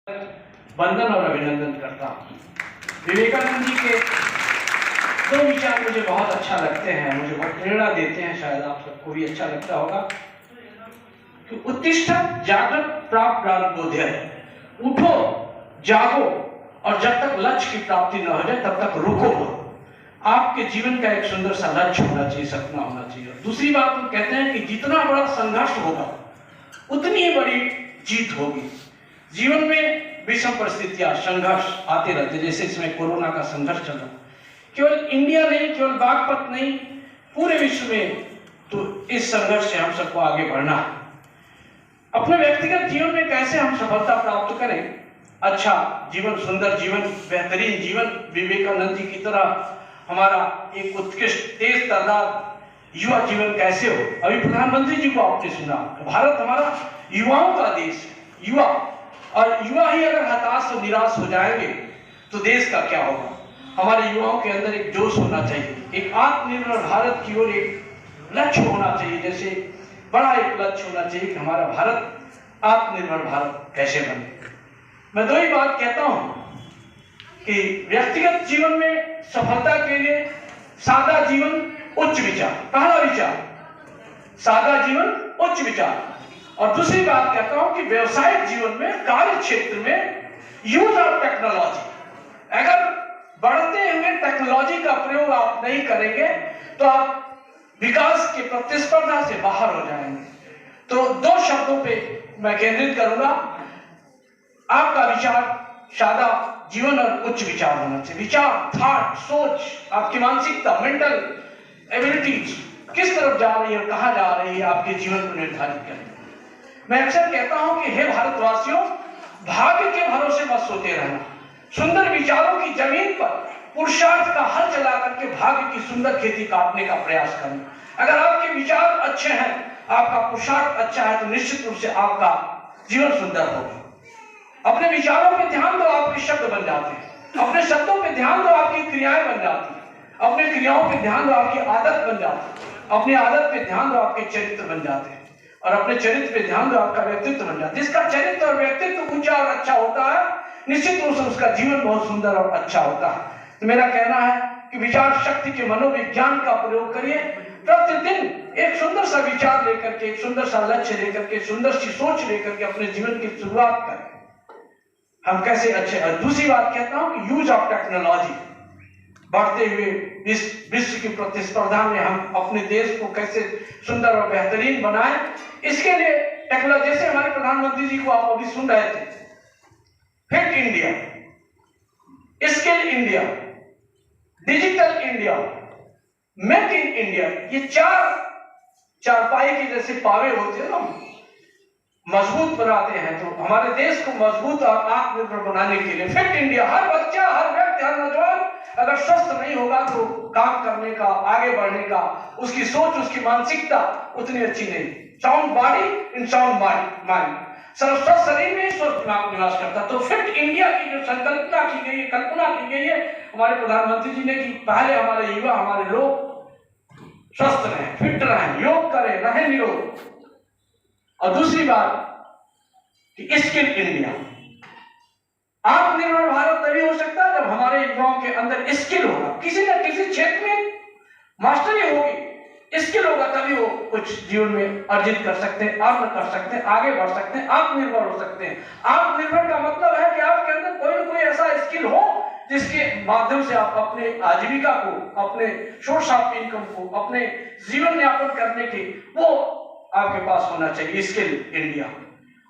वंदन और अभिनंदन करता हूँ। विवेकानंद जी के दो विचार मुझे बहुत अच्छा लगते हैं, मुझे बहुत प्रेरणा देते हैं, शायद आप सबको भी अच्छा लगता होगा कि उत्तिष्ठत जागृत प्राप्त प्राण बोध्य, उठो जागो और जब तक लक्ष्य की प्राप्ति न हो जाए तब तक रुको मत। आपके जीवन का एक सुंदर सा लक्ष्य होना चाहिए, सपना होना चाहिए। दूसरी बात हम कहते हैं कि जितना बड़ा संघर्ष होगा उतनी ही बड़ी जीत होगी। जीवन में विषम परिस्थितियां, संघर्ष आते रहते, जैसे इसमें कोरोना का संघर्ष चल रहा, केवल इंडिया नहीं, केवल बागपत नहीं, पूरे विश्व में। तो इस संघर्ष से हम सबको आगे बढ़ना है। अपने व्यक्तिगत जीवन में कैसे हम सफलता प्राप्त करें, अच्छा जीवन, सुंदर जीवन, बेहतरीन जीवन, विवेकानंद जी की तरह हमारा एक उत्कृष्ट तेज तादाद युवा जीवन कैसे हो। अभी प्रधानमंत्री जी को आपने सुना, भारत हमारा युवाओं का देश है, युवा, और युवा ही अगर हताश और निराश हो जाएंगे तो देश का क्या होगा। हमारे युवाओं के अंदर एक जोश होना चाहिए, एक आत्मनिर्भर भारत की ओर एक लक्ष्य होना चाहिए, जैसे बड़ा एक लक्ष्य होना चाहिए कि हमारा भारत आत्मनिर्भर भारत कैसे बने। मैं दो ही बात कहता हूं कि व्यक्तिगत जीवन में सफलता के लिए सादा जीवन, उच्च विचार, पहला विचार सादा जीवन, उच्च विचार। और दूसरी बात कहता हूं कि व्यवसायिक जीवन में, कार्य क्षेत्र में यूज ऑफ टेक्नोलॉजी, अगर बढ़ते हुए टेक्नोलॉजी का प्रयोग आप नहीं करेंगे तो आप विकास के प्रतिस्पर्धा से बाहर हो जाएंगे। तो दो शब्दों पे मैं केंद्रित करूंगा, आपका विचार सादा जीवन और उच्च विचार होना चाहिए। विचार, थॉट, सोच, आपकी मानसिकता, मेंटल एबिलिटीज किस तरफ जा रही है, कहां जा रही है, आपके जीवन को निर्धारित करें। मैं अक्सर कहता हूं कि हे भारतवासियों, भाग्य के भरोसे मत सोते रहना, सुंदर विचारों की जमीन पर पुरुषार्थ का हल चला करके भाग्य की सुंदर खेती काटने का प्रयास करना। अगर आपके विचार अच्छे हैं, आपका पुरुषार्थ अच्छा है, तो निश्चित रूप से आपका जीवन सुंदर होगा। अपने विचारों पे ध्यान दो, आपके शब्द बन जाते हैं। अपने शब्दों पे ध्यान दो, आपकी क्रियाएं बन जाती हैं। अपने क्रियाओं पे ध्यान दो, आपकी आदत बन जाती है। अपनी आदत पे ध्यान दो, आपके चरित्र बन जाते हैं। और अपने चरित्र पे ध्यान दो, आपका व्यक्तित्व बन जाता है। जिसका चरित्र और व्यक्तित्व ऊंचा और अच्छा होता है, निश्चित रूप से उसका जीवन बहुत सुंदर और अच्छा होता है। तो मेरा कहना है कि विचार शक्ति के मनोविज्ञान का प्रयोग करिए। प्रतिदिन एक सुंदर सा विचार लेकर के, एक सुंदर सा लक्ष्य लेकर के, सुंदर सी सोच लेकर के अपने जीवन की शुरुआत करें। हम कैसे अच्छे। और दूसरी बात कहता हूं कि यूज ऑफ टेक्नोलॉजी, बढ़ते हुए विश्व की प्रतिस्पर्धा में हम अपने देश को कैसे सुंदर और बेहतरीन बनाएं, इसके लिए टेक्नोलॉजी, जैसे हमारे प्रधानमंत्री जी को आप अभी सुन रहे थे, fit India, skill India, digital India, make in India, ये चारपाई के जैसे पावे होते हैं ना, मजबूत बनाते हैं। तो हमारे देश को मजबूत और आत्मनिर्भर बनाने के लिए फिट इंडिया, हर बच्चा, हर व्यक्ति, हर नौजवान अगर स्वस्थ नहीं होगा तो काम करने का, आगे बढ़ने का, उसकी सोच, उसकी मानसिकता उतनी अच्छी नहीं। Sound body in sound mind, स्वस्थ शरीर में स्वस्थ दिमाग निवास करता। तो फिट इंडिया की जो संकल्पना की गई है, कल्पना की गई है हमारे प्रधानमंत्री जी ने, कि पहले हमारे युवा, हमारे लोग स्वस्थ रहें, फिट रहें, योग करें, रहें निरोग। और दूसरी बात कि स्किल इंडिया, आत्मनिर्भर भारत तभी हो सकता है जब हमारे युवाओं के अंदर स्किल होगा, किसी न किसी क्षेत्र में मास्टरी होगी, स्किल होगा, तभी वो कुछ जीवन में अर्जित कर सकते हैं, अर्न कर सकते हैं, आगे बढ़ सकते हैं, आत्मनिर्भर हो सकते हैं। आत्मनिर्भर का मतलब है कि आपके अंदर कोई ना कोई ऐसा स्किल हो जिसके माध्यम से आप अपने आजीविका को, अपने सोर्स ऑफ इनकम को, अपने जीवन यापन करने के, वो आपके पास होना चाहिए। स्किल इंडिया,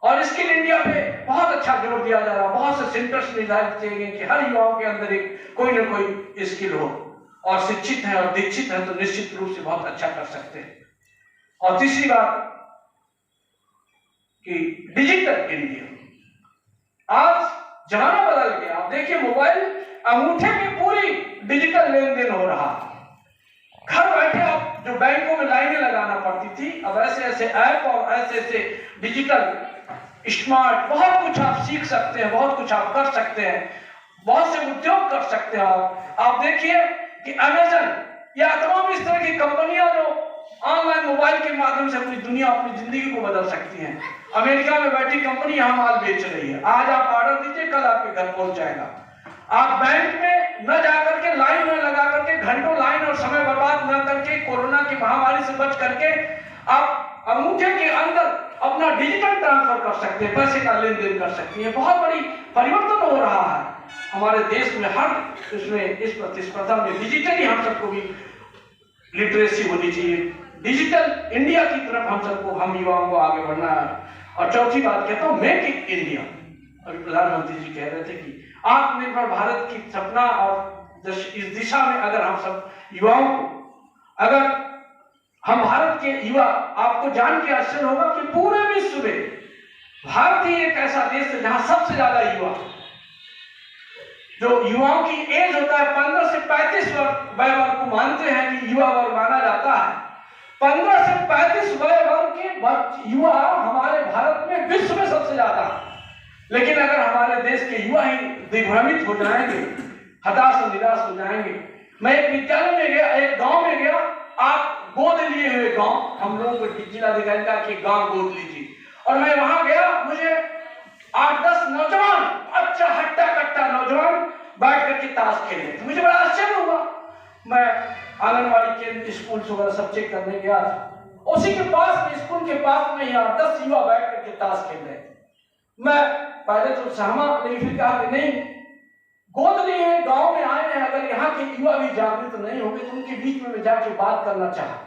और स्किल इंडिया पे बहुत अच्छा जोर दिया जा रहा है। बहुत से सेंटर्स निर्धारित किए गए कि हर युवाओं के अंदर एक कोई ना कोई स्किल हो, और शिक्षित है और दीक्षित है तो निश्चित रूप से बहुत अच्छा कर सकते हैं। और तीसरी बात कि डिजिटल इंडिया, आज जमाना बदल गया। आप देखिए, मोबाइल अंगूठे में पूरी डिजिटल लेन देन हो रहा है। घर बैठे आप जो बैंकों में लाइनें लगाना पड़ती थी, अब ऐसे ऐसे ऐप और ऐसे ऐसे डिजिटल स्मार्ट बहुत कुछ आप सीख सकते हैं, बहुत कुछ आप कर सकते हैं, बहुत से उद्योग कर सकते हैं। आप देखिए कि अमेज़न या तमाम इस तरह की कंपनियां जो ऑनलाइन मोबाइल के माध्यम से अपनी दुनिया, अपनी जिंदगी को बदल सकती हैं। अमेरिका में बैठी कंपनी यहाँ माल बेच रही है, आज आप ऑर्डर दीजिए, कल आपके घर पहुंच जाएगा। आप बैंक में न जाकर के, लाइन में लगा करके, घंटों लाइन और समय बर्बाद न करके, कोरोना की महामारी से बच करके आप अंगूठे के अंदर अपना डिजिटल ट्रांसफर कर सकते हैं, पैसे का लेन देन कर सकती है। बहुत बड़ी परिवर्तन हो रहा है हमारे देश में, हर इसमें इस प्रतिस्पर्धा में डिजिटली हम सबको भी लिटरेसी होनी चाहिए। डिजिटल इंडिया की तरफ हम सबको, हम युवाओं को आगे बढ़ना है। और चौथी बात कहता हूं, मेक इन इंडिया। अभी प्रधानमंत्री जी कह रहे थे कि आत्मनिर्भर भारत की सपना, और इस दिशा में अगर हम सब युवाओं को, अगर हम भारत के युवा, आपको जान के आश्चर्य होगा कि पूरे विश्व में भारत ही एक ऐसा देश है जहां सबसे ज्यादा युवा, जो युवाओं की एज होता है 15 से 35 वर्ग को मानते हैं कि युवा वर्ग माना जाता है। 15 से 35 वर्ग के युवा हमारे भारत में विश्व में सबसे ज्यादा। लेकिन अगर हमारे देश के युवा ही दिग्भ्रमित हो जाएंगे, हताश और निराश हो जाएंगे। मैं एक विद्यालय में गया, एक गांव में गया, आप गोद लिए हुए गांव, हम लोगों को जिलाधिकारी का कि गांव गोद लीजिए, और मैं वहां गया, मुझे 8-10 नौजवान, अच्छा हट्टा कट्टा नौजवान बैठ करके ताश खेल रहे थे। मुझे बड़ा आश्चर्य हुआ। मैं आंगनबाड़ी केंद्र, स्कूल वगैरह सब चेक करने गया था, उसी के पास में, स्कूल के पास में ही 8-10 युवा बैठ करके ताश खेल रहे थे। मैं पहले तो सहमा, लेकिन फिर कहा कि नहीं, गोद लिए गांव में आए हैं, अगर यहाँ के युवा भी जागृत नहीं होंगे तो उनके बीच में जाके बात करना चाहा।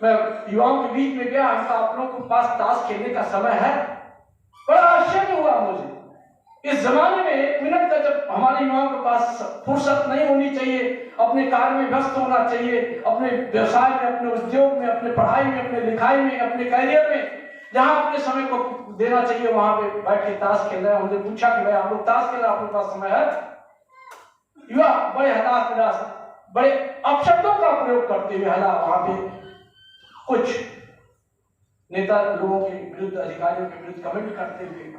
मैं युवाओं के बीच में गया, हमका आप लोगों के पास ताश खेलने का समय है? बड़ा आश्चर्य हुआ मुझे। इस जमाने में 1 मिनट का, जब हमारे युवाओं के पास फुर्सत नहीं होनी चाहिए, अपने कार्य में व्यस्त होना चाहिए, अपने व्यवसाय में, अपने उद्योग में, अपने पढ़ाई में, अपने लिखाई में, अपने करियर में, जहां अपने समय को देना चाहिए, वहां पे बैठ के ताश खेल रहे हैं। हमने पूछा कि भाई आप लोग ताश खेल रहे हैं, आपके पास समय है? युवा बड़े हताश निराश, बड़े अपशब्दों का प्रयोग करते हुए हला वहां पे कुछ नेता लोगों के विरुद्ध, अधिकारियों के विरुद्ध कमेंट करते हुए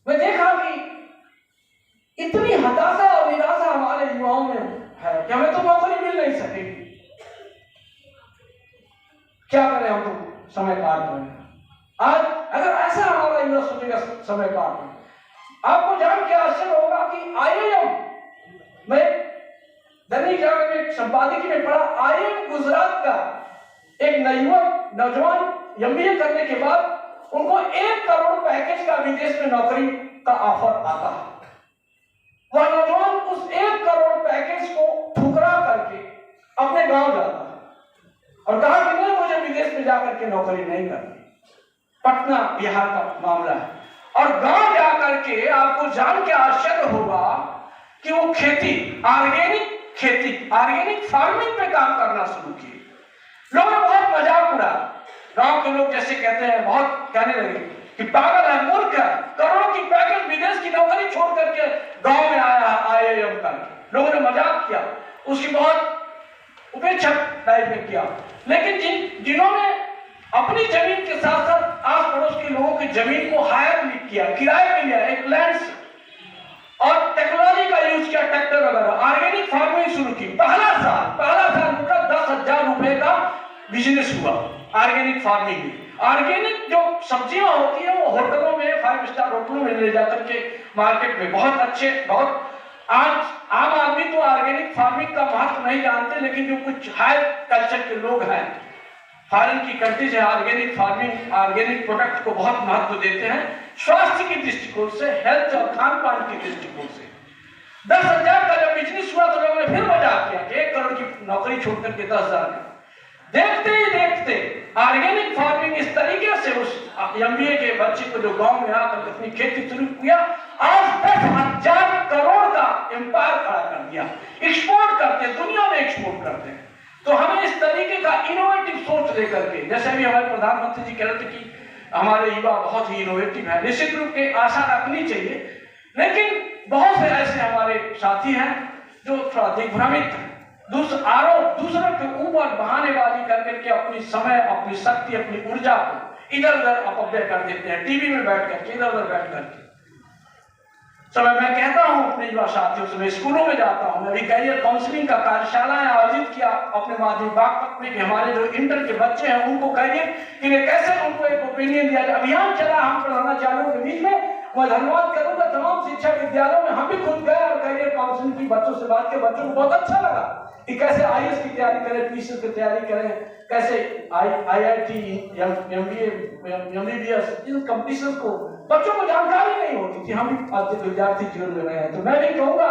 मैं देखा कि इतनी हताशा और निराशा हमारे युवाओं में है कि हमें तो नौकरी मिल नहीं सकेगी। क्या करें हम तो समय काट रहे हैं। आज अगर ऐसा हमारा युवा सोचेगा समय काट रहे, आपको जान के आश्चर्य होगा कि IIM में, दैनिक जागरण में संपादकीय में पढ़ा, IIM गुजरात का एक नौजवान MBA करने के बाद उनको 1 करोड़ पैकेज का विदेश में नौकरी का ऑफर आता है। वह नौजवान उस 1 करोड़ पैकेज को ठुकरा करके अपने गांव जाता है और कहा कि नहीं, मुझे विदेश में जाकर के नौकरी नहीं करनी। पटना बिहार का मामला है। और गांव जाकर के आपको जान के आश्चर्य होगा कि वो खेती, ऑर्गेनिक खेती, ऑर्गेनिक फार्मिंग पे काम करना शुरू किए। लोगों ने बहुत मजाक उड़ा, गांव के लोग जैसे कहते हैं, बहुत कहने लगे कि पागल है, मूर्ख है, करोड़ों की पैकेज विदेश की नौकरी छोड़ करके गांव में आया है IIM करके। लोगों ने मजाक किया, उसकी बहुत उपेक्षा टाइप में किया। लेकिन जिन्होंने अपनी जमीन के साथ साथ आस पड़ोस के लोगों की जमीन को हायर किया, किराए में लिया, एक लैंड से, और टेक्नोलॉजी का यूज किया, ट्रैक्टर वगैरह, ऑर्गेनिक फार्मिंग शुरू की। पहला साल उनका 10,000 रुपए का बिजनेस हुआ ऑर्गेनिक फार्मिंग में। ऑर्गेनिक जो सब्जियां होती है वो होटलों में, 5 स्टार होटलों में ले जाकर के मार्केट में बहुत अच्छे, बहुत आज आम आदमी तो ऑर्गेनिक फार्मिंग का महत्व नहीं जानते, लेकिन जो कुछ हाई कल्चर के लोग हैं, फॉरेन की कंट्रीज है, ऑर्गेनिक फार्मिंग, ऑर्गेनिक प्रोडक्ट को बहुत महत्व देते हैं, स्वास्थ्य की दृष्टिकोण से, हेल्थ और खान पान की दृष्टिकोण से। 10,000 का जब बिजनेस हुआ तो लोगों ने फिर मजाक किया कि 1 करोड़ की नौकरी छोड़कर के 10,000 का। देखते ही देखते ऑर्गेनिक फार्मिंग इस तरीके से उस MBA के बच्चे को, जो गांव में आकर अपनी खेती शुरू किया, आज 10,000 करोड़ का एम्पायर खड़ा कर दिया। एक्सपोर्ट करते, दुनिया में एक्सपोर्ट करते हैं। तो हमें इस तरीके का इनोवेटिव सोच लेकर के, जैसे अभी हमारे प्रधानमंत्री जी कह रहे थे कि हमारे युवा बहुत ही इनोवेटिव है, निश्चित रूप से आशा रखनी चाहिए। लेकिन बहुत से ऐसे हमारे साथी हैं जो थोड़ा दिग्भ्रमित हैं, दूसरों के ऊपर बहानेबाजी करके अपनी समय, अपनी शक्ति, अपनी ऊर्जा को इधर उधर अपव्यय कर देते हैं, टीवी में बैठ करके, इधर उधर बैठ करके। समय मैं कहता हूं अपने युवा साथियों से, मैं स्कूलों में जाता हूं, मैं अभी कैरियर काउंसलिंग का कार्यशालाएं आयोजित किया अपने माध्यमिक बागपत में कि हमारे जो इंटर के बच्चे हैं उनको कैरियर के लिए कैसे उनको एक ओपिनियन दिया जाए। अभियान चला हम प्रधानाचार्यों के बीच में। मैं धन्यवाद करूंगा तमाम शिक्षा विद्यालयों में, हम भी खुद गए और कैरियर काउंसलिंग की बच्चों से बात की। बच्चों को बहुत अच्छा लगा कि कैसे IAS की तैयारी करें, PCS की तैयारी करें, कैसे IIT, MBA, MBBS, in competition को बच्चों को जानकारी नहीं होती थी। हम भी आज विद्यार्थी जीवन में रहे हैं, तो मैं भी कहूंगा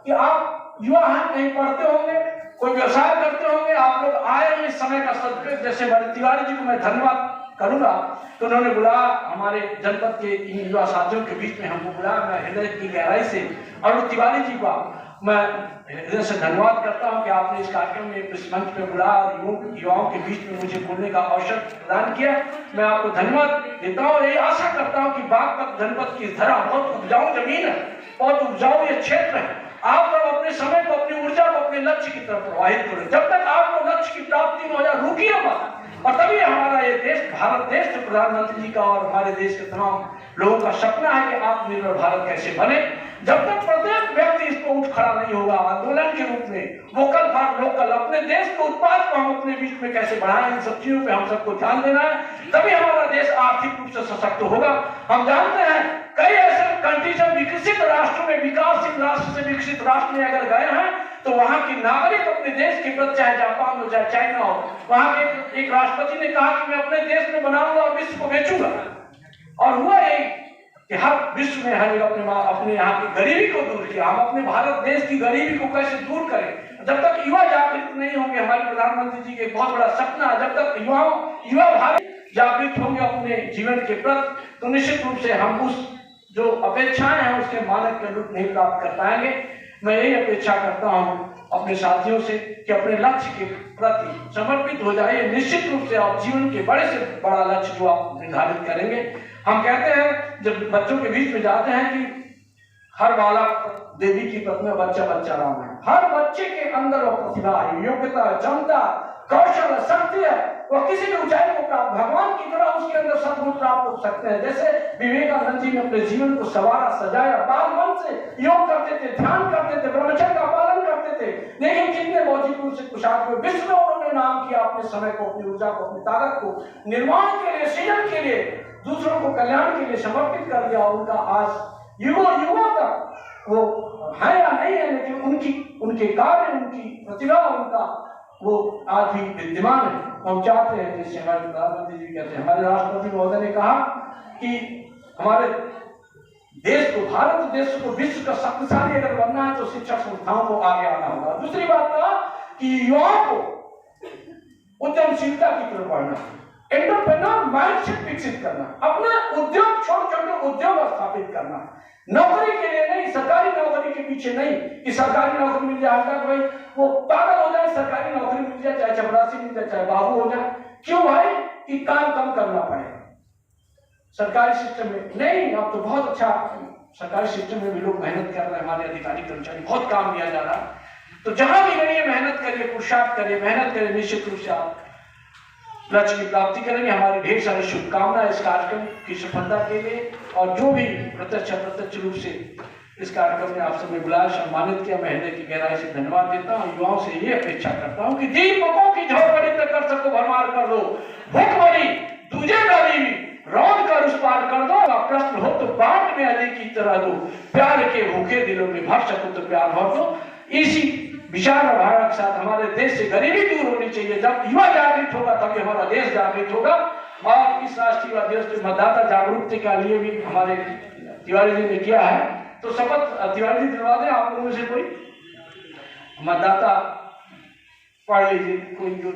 कि आप युवा हैं, कहीं पढ़ते होंगे, कोई व्यवसाय करते होंगे, आप लोग आए हैं इस समय का सदुपयोग। जैसे बड़े तिवारी जी को मैं धन्यवाद करूंगा, तो उन्होंने बुलाया हमारे जनपद के इन युवा साथियों के बीच में, हमको बुलाया। मैं हृदय की गहराई से अरुण तिवारी जी का मैं हृदय से धन्यवाद करता हूं कि आपने इस कार्यक्रम में इस मंच पे बुलाया और युवाओं के बीच में मुझे बोलने का अवसर प्रदान किया। मैं आपको धन्यवाद देता हूं और यही आशा करता हूं कि बागपत जनपद की धरा बहुत उपजाऊ जमीन है, बहुत उपजाऊ ये क्षेत्र है। आप लोग अपने समय को, अपनी ऊर्जा को अपने लक्ष्य की तरफ प्रवाहित करें। जब तक आपको लक्ष्य की प्राप्ति में हो जाए, रुकिए मत, और तभी हमारा ये देश, भारत देश, जो प्रधानमंत्री जी का और हमारे देश के तमाम लोगों का सपना है कि आत्मनिर्भर भारत कैसे बने। जब तक प्रत्येक व्यक्ति इस पर उठ खड़ा नहीं होगा आंदोलन के रूप में, वोकल फॉर लोकल, अपने देश के उत्पाद को हम अपने बीच में कैसे बढ़ाएं, इन सब चीजों पे हम सबको ध्यान देना है, तभी हमारा देश आर्थिक रूप से सशक्त होगा। हम जानते हैं कई ऐसे कंट्रीज विकसित राष्ट्रों में, विकासशील राष्ट्र से विकसित राष्ट्र में अगर गए हैं, तो वहां की नागरिक अपने देश के प्रति, चाहे जापान हो चाहे चाइना हो, वहां के एक राष्ट्रपति ने कहा कि मैं अपने देश में बनाऊंगा और विश्व को बेचूंगा। और हुआ यही कि हर विश्व में हमें अपने यहाँ की गरीबी को दूर किया। हम अपने भारत देश की गरीबी को कैसे दूर करें। जब तक युवा जागृत नहीं होंगे, हमारे प्रधानमंत्री जी के बहुत बड़ा सपना है, जब तक युवा भारत जागृत होंगे अपने जीवन के प्रति, तो निश्चित रूप से हम उस जो अपेक्षाएं हैं उसके मानक के रूप नहीं प्राप्त कर पाएंगे। मैं यही अपेक्षा करता हूँ अपने साथियों से कि अपने लक्ष्य के प्रति समर्पित हो जाइए। निश्चित रूप से आप जीवन के बड़े से बड़ा लक्ष्य जो आप निर्धारित करेंगे। हम कहते हैं जब बच्चों के बीच में जाते हैं कि हर बालक देवी की प्रतिमा, बच्चा बच्चा राम है। हर बच्चे के अंदर वो प्रतिभा है, योग्यता, क्षमता, कौशल, शक्ति है। वह किसी भी ऊंचाई को प्राप्त, भगवान की तरह उसके अंदर सद्गुण प्राप्त हो सकते हैं। जैसे विवेकानंद जी ने अपने जीवन को सवारा, सजाया, बाल मन से योग करते थे, ध्यान करते थे, ब्रह्मचर्य का पालन करते थे, लेकिन कितने बौद्धिक रूप से कुशाग्र हुए। विश्व में उन्होंने नाम किया अपने समय को, अपनी ऊर्जा को, अपनी ताकत को निर्माण के लिए, सृजन के लिए, दूसरों को कल्याण के लिए समर्पित कर दिया। उनका आज युवा तक वो है या नहीं है, लेकिन उनके कार्य, उनकी प्रतिभा, उनका वो आज भी विद्यमान है। हम चाहते हैं, जैसे हमारे प्रधानमंत्री जी कहते हैं, हमारे राष्ट्रपति महोदय ने कहा कि हमारे देश को, भारत देश को विश्व का शक्तिशाली अगर बनना है तो शिक्षा संस्थाओं को आगे आना होगा। दूसरी बात कहा कि युवाओं को उद्यमशीलता की तरफ बढ़ना, एंटरप्रेन्योर माइंडसेट विकसित करना, अपना उद्योग, छोटे छोटे उद्योग स्थापित करना, नौकरी के लिए नहीं, सरकारी नौकरी के पीछे नहीं कि सरकारी नौकरी मिल जाए, भाई वो पागल हो जाए, सरकारी नौकरी मिल जाए, चाहे चपरासी मिल जाए, चाहे बाबू हो जाए। क्यों भाई? कि काम कम करना पड़ेगा सरकारी सिस्टम में। नहीं, अब तो बहुत अच्छा सरकारी सिस्टम में भी लोग मेहनत कर रहे हैं, हमारे अधिकारी कर्मचारी, बहुत काम दिया जा रहा है। तो जहां भी रहिए, मेहनत करिए, पुरुषार्थ करिए, मेहनत करिए, निश्चित रूप से आप लक्ष्य की प्राप्ति करेंगे। हमारी ढेर सारी शुभकामनाएं इस कार्यक्रम की सफलता के लिए, और जो भी प्रत्यक्ष अप्रत्यक्ष रूप से इस कार्यक्रम में आप सबने बुलाया, सम्मानित किया, मैं हृदय की गहराई से धन्यवाद देता हूँ। युवाओं से ये अपेक्षा करता हूँ कि दीपकों की झोपड़ी तक कर सको भरमार कर दो, भूखमरी तुझे गरीबी रौंद कर उस पार कर दो। प्रश्न हो तो बांट में अली की तरह दो, प्यार के भूखे दिलों में भर सको तो प्यार भर दो। इसी विचार और भावना के साथ हमारे देश से गरीबी दूर होनी चाहिए। जब युवा जागृत होगा तभी हमारा देश जागृत होगा। और इस राष्ट्रीय दिवस के मतदाता जागरूकता के लिए भी हमारे तिवारी जी ने किया है, तो शपथ तिवारी जी दिलवा दें आप लोगों में से कोई मतदाता पढ़ लीजिए। कोई जो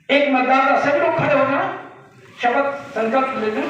एक मतदाता, सभी लोग खड़े हो जाए, शपथ संकल्प ले लें।